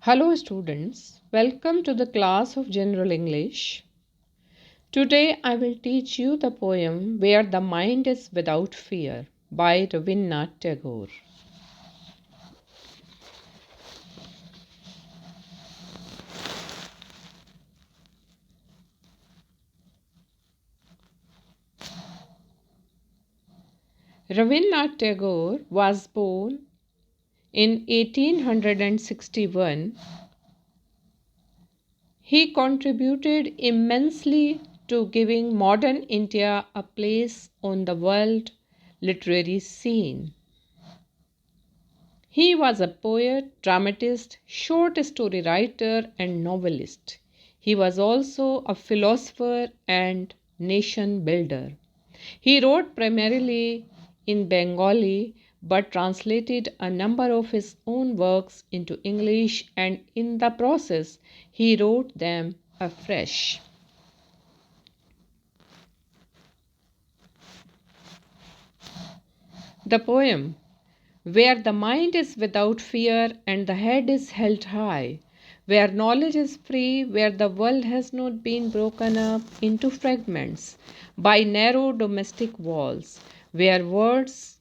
Hello students, welcome to the class of General English. Today I will teach you the poem Where the Mind is Without Fear by Rabindranath Tagore. Rabindranath Tagore was born in 1861. He contributed immensely to giving modern India a place on the world literary scene. He was a poet, dramatist, short story writer, and novelist. He was also a philosopher and nation builder. He wrote primarily in Bengali but translated a number of his own works into English, and in the process, he wrote them afresh. The poem Where the mind is without fear and the head is held high, where knowledge is free, where the world has not been broken up into fragments by narrow domestic walls, where words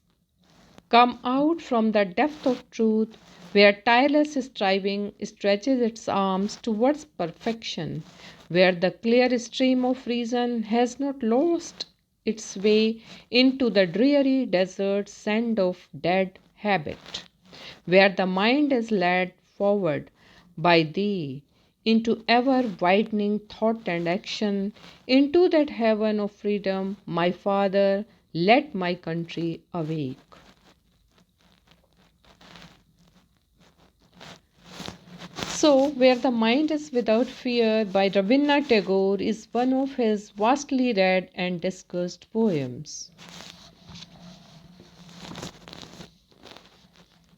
come out from the depth of truth, where tireless striving stretches its arms towards perfection, where the clear stream of reason has not lost its way into the dreary desert sand of dead habit, where the mind is led forward by thee into ever widening thought and action, into that heaven of freedom, my Father, let my country awake. So, Where the Mind is Without Fear by Rabindranath Tagore is one of his vastly read and discussed poems.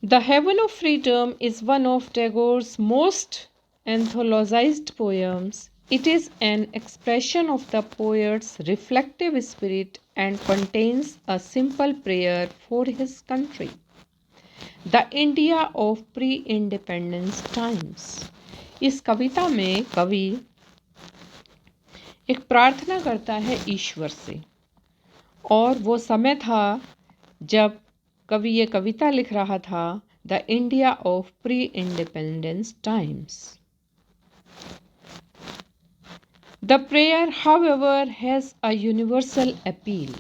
The Heaven of Freedom is one of Tagore's most anthologized poems. It is an expression of the poet's reflective spirit and contains a simple prayer for his country, the India of pre-independence times. इस कविता में कवि एक प्रार्थना करता है ईश्वर से, और वो समय था जब कवि ये कविता लिख रहा था, the India of pre independence times. The prayer however has a universal appeal.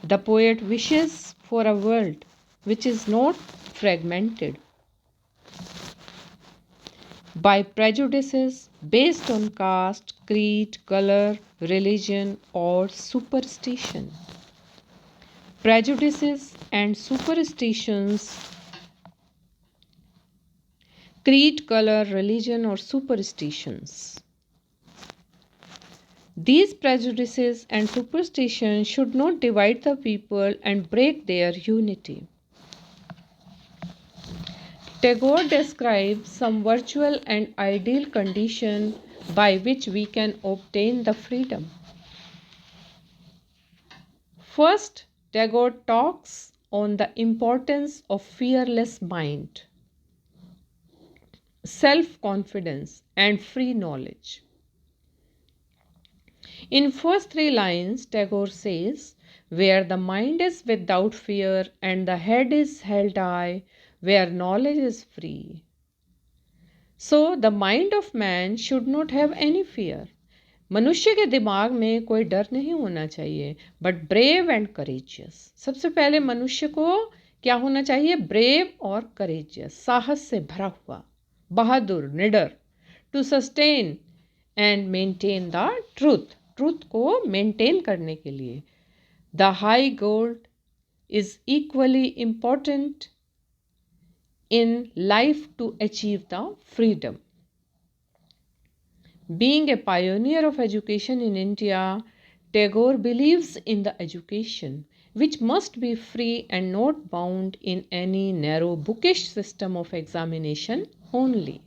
The poet wishes for a world which is not fragmented by prejudices based on caste, creed, color, religion, or superstition. Prejudices and superstitions, creed, color, religion, or superstitions. These prejudices and superstitions should not divide the people and break their unity. Tagore describes some virtual and ideal condition by which we can obtain the freedom. First, Tagore talks on the importance of fearless mind, self-confidence, and free knowledge. In first three lines, Tagore says, where the mind is without fear and the head is held high, where knowledge is free. So the mind of man should not have any fear. मनुष्य के दिमाग में कोई डर नहीं होना चाहिए, but brave and courageous. सबसे पहले मनुष्य को क्या होना चाहिए? ब्रेव और करेजियस, साहस से भरा हुआ, बहादुर, निडर. To sustain and maintain the truth. Truth को मेंटेन करने के लिए. The high goal is equally important in life to achieve the freedom. Being a pioneer of education in India, Tagore believes in the education which must be free and not bound in any narrow bookish system of examination only.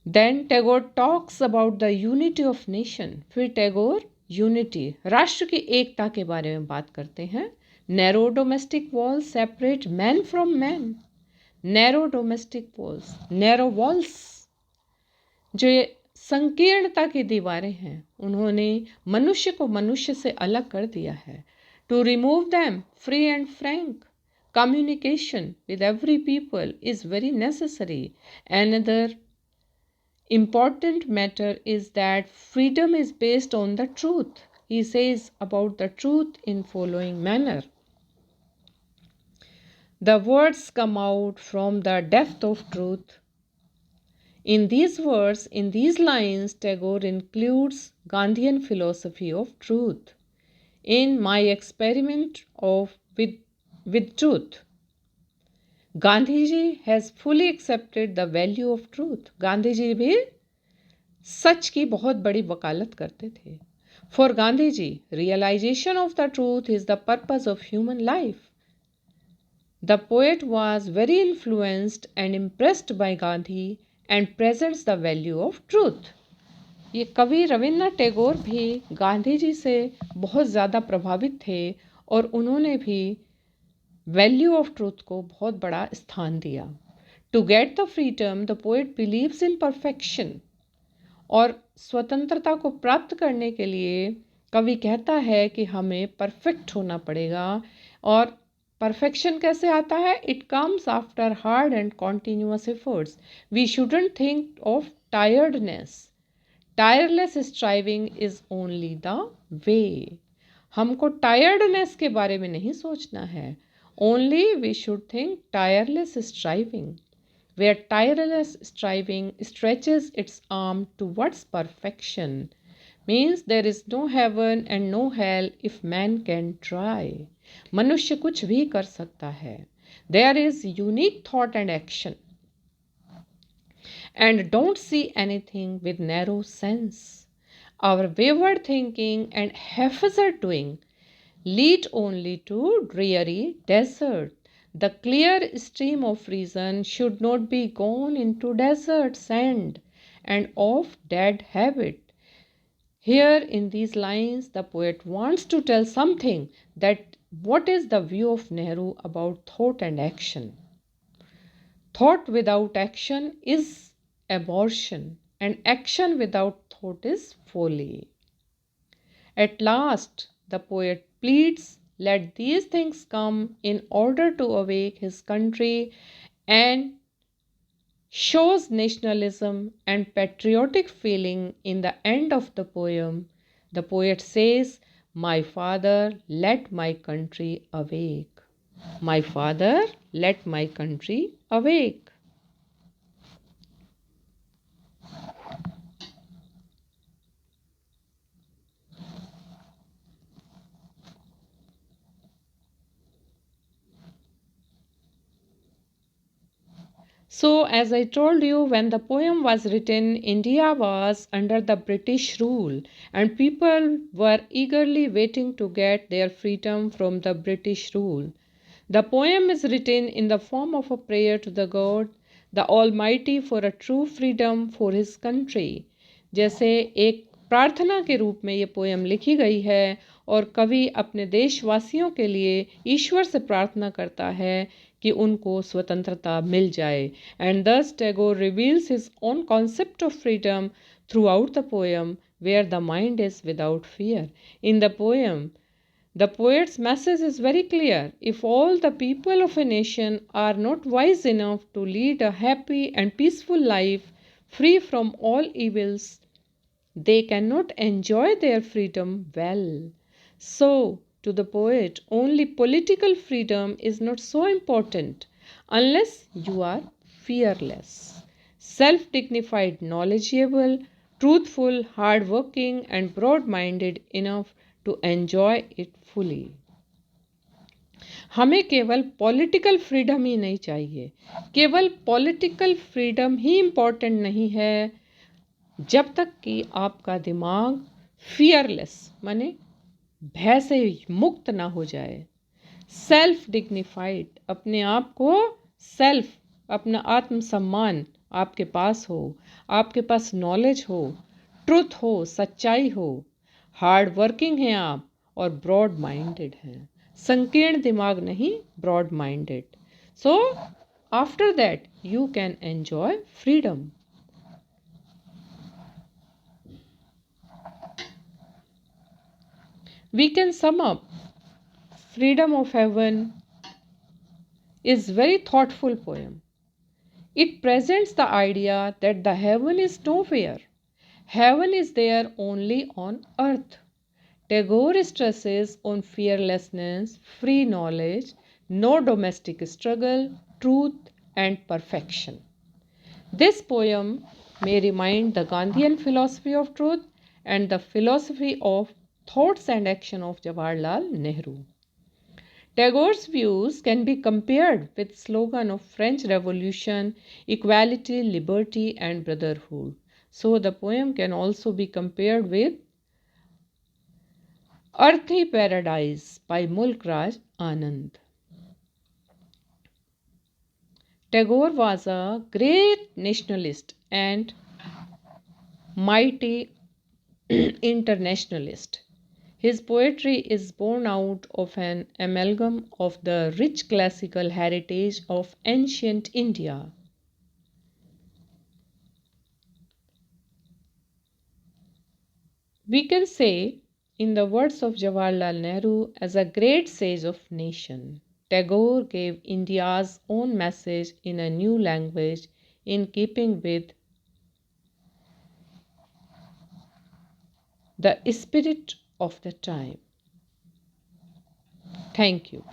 Then Tagore talks about the unity of nation. फिर Tagore unity, राष्ट्र की एकता के बारे में बात करते हैं. Narrow domestic walls separate man from man. Narrow domestic walls, narrow walls, जो ये संकीर्णता की दीवारें हैं, उन्होंने मनुष्य को मनुष्य से अलग कर दिया है. To remove them, free and frank communication with every people is very necessary. Another important matter is that freedom is based on the truth. He says about the truth in following manner. The words come out from the depth of truth. In these words, in these lines, Tagore includes Gandhian philosophy of truth. In my experiment with truth, Gandhi ji has fully accepted the value of truth. Gandhi ji भी सच की बहुत बड़ी वकालत करते थे. For Gandhi ji, realisation of the truth is the purpose of human life. The poet was very influenced and impressed by Gandhi and presents the value of truth. ये कवि रविन्द्रनाथ टैगोर भी गांधी जी से बहुत ज़्यादा प्रभावित थे और उन्होंने भी वैल्यू ऑफ ट्रूथ को बहुत बड़ा स्थान दिया. To get the freedom the poet believes in perfection. और स्वतंत्रता को प्राप्त करने के लिए कवि कहता है कि हमें परफेक्ट होना पड़ेगा. और परफेक्शन कैसे आता है? It comes after hard and continuous efforts. We shouldn't think of tiredness. Tireless striving is only the way. हमको टायर्डनेस के बारे में नहीं सोचना है. Only we should think tireless striving, where tireless striving stretches its arm towards perfection. Means there is no heaven and no hell if man can try. मनुष्य कुछ भी कर सकता है. There is unique thought and action. And don't see anything with narrow sense. Our wayward thinking and haphazard doing lead only to dreary desert. The clear stream of reason should not be gone into desert sand and of dead habit. Here in these lines, the poet wants to tell something, that what is the view of Nehru about thought and action. Thought without action is abortion, and action without thought is folly. At last, the poet pleads, let these things come in order to awake his country, and shows nationalism and patriotic feeling in the end of the poem. The poet says, my father, let my country awake. My father, let my country awake. So, as I told you, when the poem was written, India was under the British rule, and people were eagerly waiting to get their freedom from the British rule. The poem is written in the form of a prayer to the God, the Almighty, for a true freedom for his country. जैसे एक प्रार्थना के रूप में ये poem लिखी गई है और कवि अपने देशवासियों के लिए ईश्वर से प्रार्थना करता है कि उनको स्वतंत्रता मिल जाए. And this Tagore reveals his own concept of freedom throughout the poem, where the mind is without fear. In the poem the poet's message is very clear. If all the people of a nation are not wise enough to lead a happy and peaceful life free from all evils, they cannot enjoy their freedom well. So, to the poet, only political freedom is not so important unless you are fearless, self-dignified, knowledgeable, truthful, hard-working, and broad-minded enough to enjoy it fully. हमें केवल political freedom ही नहीं चाहिए. केवल political freedom ही important नहीं है जब तक कि आपका दिमाग फियरलेस माने भय से मुक्त ना हो जाए. सेल्फ डिग्निफाइड, अपने आप को सेल्फ, अपना आत्मसम्मान आपके पास हो, आपके पास नॉलेज हो, ट्रुथ हो, सच्चाई हो, हार्ड वर्किंग हैं आप और ब्रॉड माइंडेड हैं. संकीर्ण दिमाग नहीं, broad minded. So After that, you can enjoy freedom. We can sum up Freedom of Heaven is very thoughtful poem. It presents the idea that the heaven is nowhere. Heaven is there only on earth. Tagore stresses on fearlessness, free knowledge, no domestic struggle, truth, and perfection. This poem may remind the Gandhian philosophy of truth and the philosophy of thoughts and action of Jawaharlal Nehru. Tagore's views can be compared with slogan of French Revolution, equality, liberty and brotherhood. So the poem can also be compared with Earthly Paradise by Mulk Raj Anand. Tagore was a great nationalist and mighty internationalist. His poetry is born out of an amalgam of the rich classical heritage of ancient India. We can say, in the words of Jawaharlal Nehru, as a great sage of nation, Tagore gave India's own message in a new language in keeping with the spirit of the time. Thank you.